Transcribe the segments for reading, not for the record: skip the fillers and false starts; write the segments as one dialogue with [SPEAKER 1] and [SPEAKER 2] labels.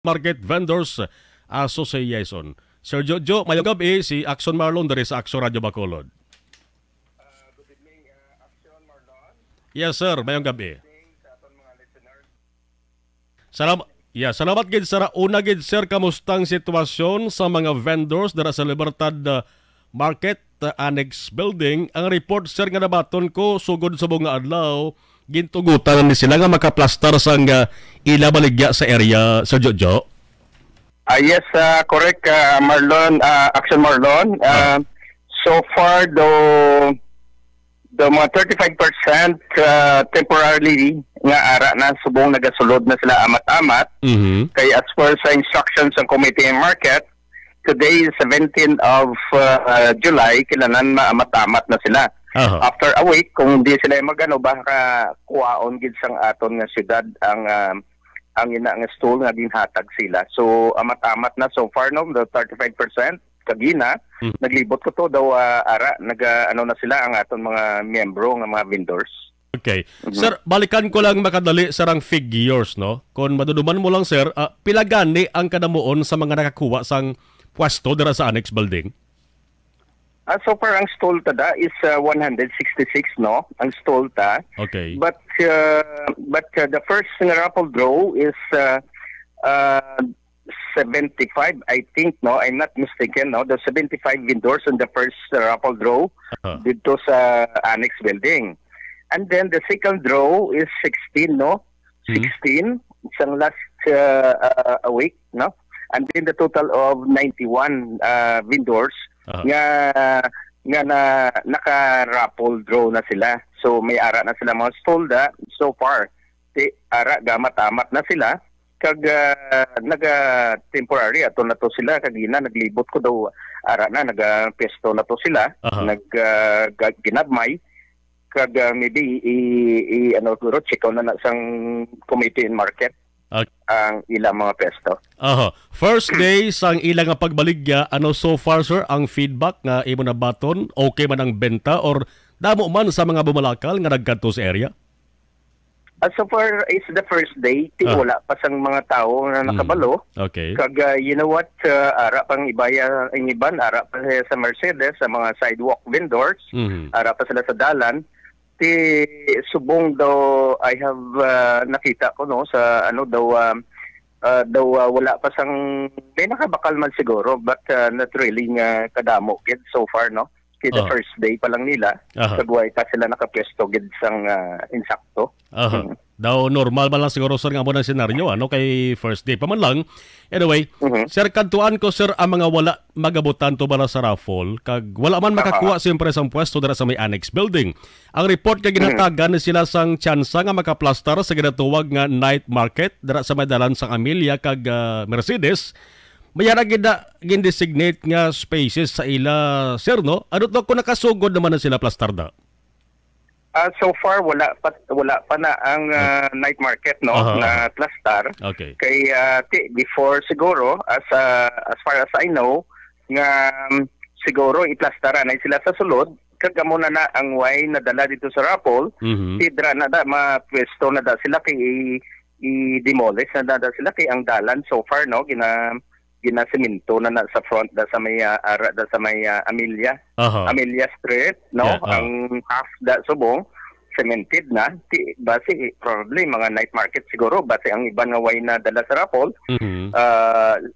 [SPEAKER 1] Market Vendors Association. Sir Jojo, mayong gabi si Action Marlon dari sa Action Radio Bacolod.
[SPEAKER 2] Good evening, Action Marlon.
[SPEAKER 1] Yes sir, mayong gabi.
[SPEAKER 2] Good evening sa aton mga listeners.
[SPEAKER 1] Salamat gid sa una gid sir, kamustang sitwasyon sa mga vendors dara sa Libertad Market Annex Building. Ang report sir nga nabaton ko sugod sa mga adlaw, gintugutan ni sila nga makaplastar sang ila baligya sa area, Sir Jojo.
[SPEAKER 2] Yes, correct, Marlon, Action Marlon. So far, the mga 35% temporarily nga ara na subong nagasulod na sila amat-amat. Kay as per sa instructions ng Committee on Market, today is 17th of July, kailangan maamat-amat na sila. After a week, kung di sila magano, baka kuwaon gid sang aton nga syudad ang ina nga stool nga ginhatag sila. So amat-amat na so far no, the 35% kagina naglibot ko to daw ara ano na sila ang aton mga miyembro nga mga vendors.
[SPEAKER 1] Okay. Sir, balikan ko lang makadali sarang figures no. Kung maduduman mo lang sir, pila gani ang kadamuon sa mga nakakuha sang pwesto dira sa Annex Building?
[SPEAKER 2] So far ang stall tada is 166 no, ang stall ta.
[SPEAKER 1] Okay.
[SPEAKER 2] But the first raffle draw is 75, I think no, I'm not mistaken no, the 75 vendors in the first raffle draw dito sa Annex Building. And then the second draw is 16 no, 16 isang last a week no. And then the total of 91 vendors nga na naka-raffle draw na sila. So may ara na sila mga stolda so far. Ara gamat-amat na sila kag naga-temporary ato na to sila kagina naglibot ko daw ara na naga-pesto na to sila. Ginagmay kag maybe ano turo check out na sang Committee in Market ang ilang mga pesto.
[SPEAKER 1] First day sang ilang nga pagbaligya, ano so far sir ang feedback nga imo na baton? Okay man ang benta or damo man sa mga bumalakal nga nagkadto sa area?
[SPEAKER 2] So far is the first day, wala pa sang mga tao na nakabalo.
[SPEAKER 1] Okay.
[SPEAKER 2] Kag you know what, ara pang ibaya ang iban, ara pa sa Mercedes sa mga sidewalk vendors, ara pa sila sa dalan. Subong daw I have nakita ko no sa ano daw wala pa sang may nakabakal man siguro but not really nga kadamo gid so far no kay the first day pa lang nila kagway pa sila nakapesto gid sang insakto.
[SPEAKER 1] Daw normal man lang siguro sir nga mo ng senaryo ano kay first day pa man lang. Anyway, sir kantuan ko sir ang mga wala magabutan to bala sa raffle kag wala man makakuha siyempre sang pwesto dira sa may Annex Building. Ang report kay ginatagan sila sang tsansa nga makaplastar sa ginatuwag nga night market dira sa may dalan sang Amelia kag Mercedes. Mayara gin-designate nga spaces sa ila sir no. Ano to kung nakasugod naman na sila plastarda?
[SPEAKER 2] So far wala pa na ang night market no na plastar.
[SPEAKER 1] Okay.
[SPEAKER 2] Kay before siguro as far as I know nga siguro iplastara na sila sa sulod kagamo na ang way nadala dito sa raffle. Sidra na da mapwesto na da sila kay i-demolish na da sila kay ang dalan so far no ginasemento na sa front da sa may Amelia Amelia Street no ang half da subong cemented na base probably mga night market siguro base ang iba nga way na dala sa raffle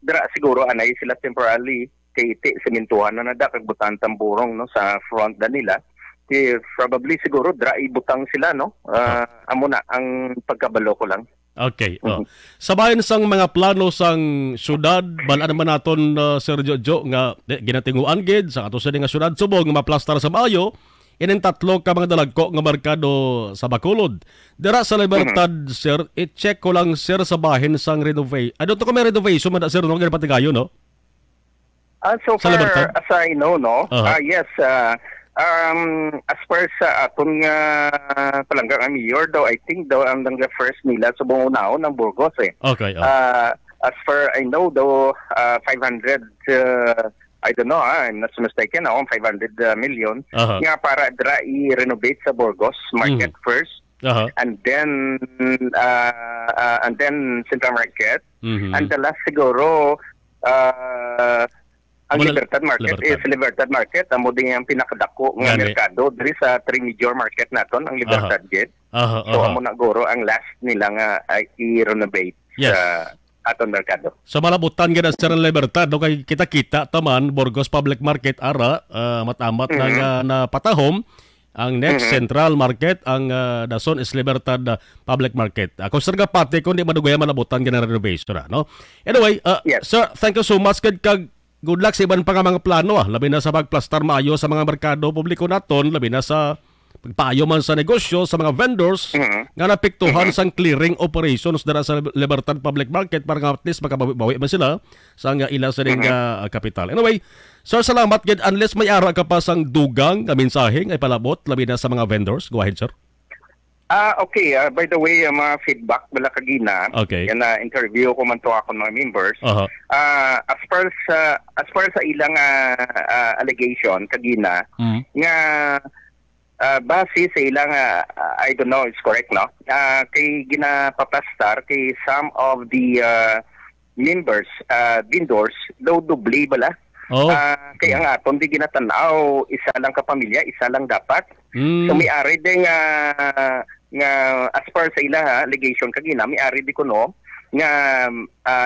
[SPEAKER 2] dra siguro anay sila temporarily kay sementuhan na da kag butan tamburong no sa front da nila probably siguro dra ibutang sila no amo na ang pagkabalo ko lang.
[SPEAKER 1] Okay. Sabayan sang mga plano sang syudad, balaan naman naton Sir Jojo nga ginatinguan gid sa ato sa nga syudad subong nga maplastar sa maayo inin tatlo ka mga dalagko nga merkado sa Bacolod. Dira sa Libertad sir, i-check ko lang sir sa bahin sang renovate. Ano to ka may renovation man sir no patigayo no?
[SPEAKER 2] So far as I know no. Yes, as per sa aton nga palanggang mayor daw, I think daw ang first nila sa buong unaon ng Burgos eh.
[SPEAKER 1] Okay.
[SPEAKER 2] As per I know daw 500 I don't know, I'm not mistaken, 500 million nga para dra i-renovate sa Burgos market first. and then Central Market, and the last siguro ang Libertad Market is Libertad Market. Amo din ang pinakadako nga merkado diri sa 3 major market naton ang Libertad Gate. So amo na guro ang last nila nga i-renovate sa aton merkado.
[SPEAKER 1] So malabutan gid sa Libertad no kay kita-kita taman Burgos Public Market ara matamat na patahom ang next Central Market ang dason is Libertad Public Market. Ako sir nga pati kun di madugay malabutan gid na renovation no. Anyway, sir, thank you so much kag good luck sa iban pa nga mga plano labi na sa pagplastar maayo sa mga merkado publiko naton, labi na sa pagpaayo man sa negosyo sa mga vendors nga napiktuhan sang clearing operations dara sa Libertad Public Market para nga at least makabawi man sila sa nga ila sa ding kapital. Anyway, sir, salamat gid. Unless may ara ka pa sang dugang nga mensahe ay palabot labi na sa mga vendors. Go ahead, sir.
[SPEAKER 2] Okay. By the way, mga feedback bala kagina.
[SPEAKER 1] Okay.
[SPEAKER 2] Yan na interview ko man to ako mga members. As far sa ilang allegation kagina nga base sa ilang I don't know it's correct no. Kay ginapaplastar kay some of the members vendors daw dubli bala. Kaya nga aton di ginatanaw isa lang ka pamilya, isa lang dapat. So may ari din nga as per sa ila allegation kagina may ari di kuno nga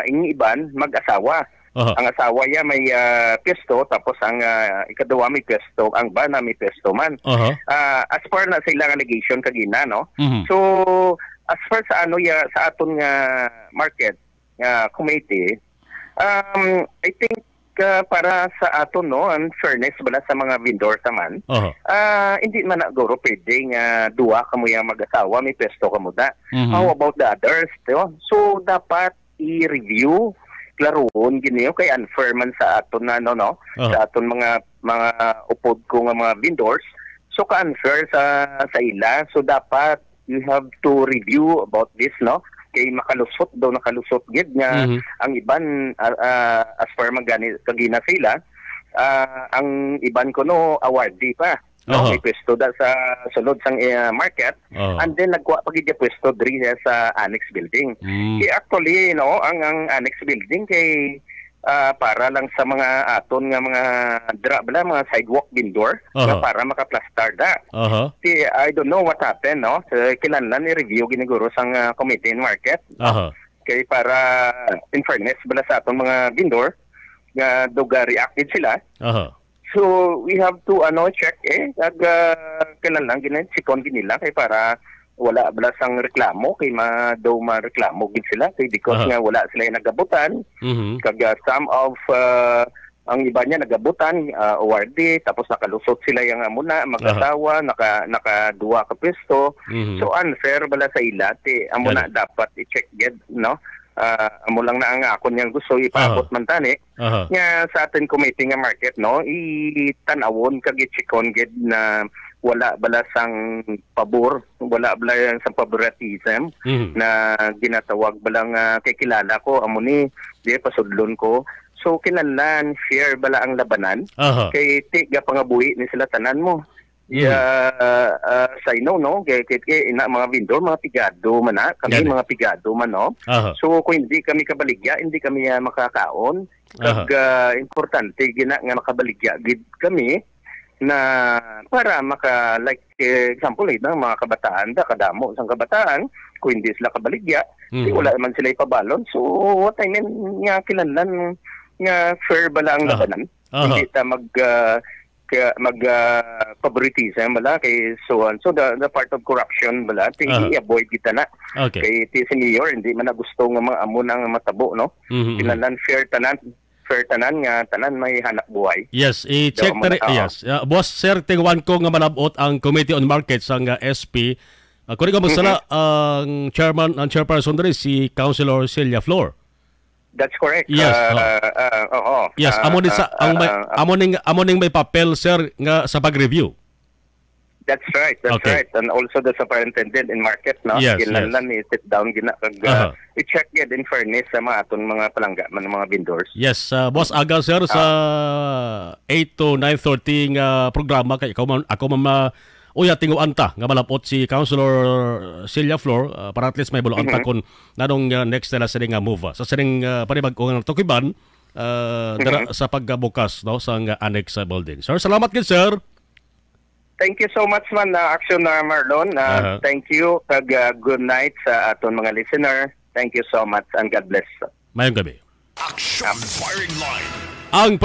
[SPEAKER 2] ingi iban mag-asawa. Ang asawa ya may pwesto tapos ang ikaduwa may pwesto, ang bana may pwesto man. As per na sa ilang allegation kagina no. So as per sa sa aton nga market committee, I think para sa aton no ang fairness bala sa mga vendor taman hindi man na guro pwede nga duwa kamo yang mag-asawa may pwesto kamo da. How about the others? So dapat i-review klaron giniyo kay unfair man sa aton na sa aton mga upod ko nga mga vendors. So ka unfair sa ila, so dapat you have to review about this no kay nakalusot gid nga ang iban as per magani kagina sila ang iban ko no awardee pa no may pwesto da sa sulod sang market and then nagkuha pa gid pwesto diri sa annex building. Kay actually no ang annex building kay para lang sa mga aton nga mga mga sidewalk vendor nga para makaplastar da. I don't know what happened no. Kinahanglan i-review giniguro sang committee in market. Kay para in fairness bala sa aton mga vendor nga duga reacted sila. So we have to check kinahanglan sikon ginila kay para wala bala sang reklamo kay ma-reklamo gid sila kay because nga wala sila nagabutan kag some of ang iba niya nagabutan awardee tapos nakalusot sila yang muna mag-asawa nakaduwa ka pwesto. So unfair bala sa ila amo na dapat i-check gid no. Amo lang na ang ako niyang gusto ipaabot man tani nga sa atin committee nga market no itanawon kag i-checkon gid na wala bala sang pabor, wala bala sang favoritism na ginatawag balang kay kilala ko amo ni di pasudlon ko. So kinahanglan fair bala ang labanan kay tiga pangabuhi ni sila tanan mo. Say no kay ina mga vendor mga pigado man kami mga pigado man no. So kung hindi kami kabaligya hindi kami makakaon kag importante gina nga makabaligya gid kami na para like example mga kabataan kadamo sang kabataan kung hindi sila kabaligya wala man sila ipabalon. So what I mean nga kinahanglan nga fair bala ang labanan hindi ta mag favoritism bala kay so the part of corruption bala i-avoid kita na kay si mayor hindi man na gusto nga mga amo nang matabo no. Kinahanglan fair tanan nga tanan may hanap buhay.
[SPEAKER 1] Yes, i-check yes. Boss sir, tingwan ko nga malabot ang Committee on Markets ang SP. Kung ikaw magsala ang chairperson diri si Councilor Celia Flor.
[SPEAKER 2] That's correct.
[SPEAKER 1] Yes. Yes, amo ning may papel sir nga sa pag-review.
[SPEAKER 2] That's right. Right. And also the superintendent in market no. Kinahanglan i-sit down gina kag i-check gid in fairness sa mga aton mga palangga man mga vendors.
[SPEAKER 1] Yes, boss aga sir sa 8 to 9:30 nga programa kay ako man uya tinguan ta nga malapot si Councilor Celia Flor para at least may buloan ta kung nanong next nila sining move sa sining panibag-o nga tukiban sa pagbukas no sa annex building. Sir, salamat gid sir.
[SPEAKER 2] Thank you so much man na action na Marlon. Thank you kag good night sa aton mga listener. Thank you so much and God bless.
[SPEAKER 1] Mayong gabi.
[SPEAKER 3] Action Firing Line.
[SPEAKER 1] Ang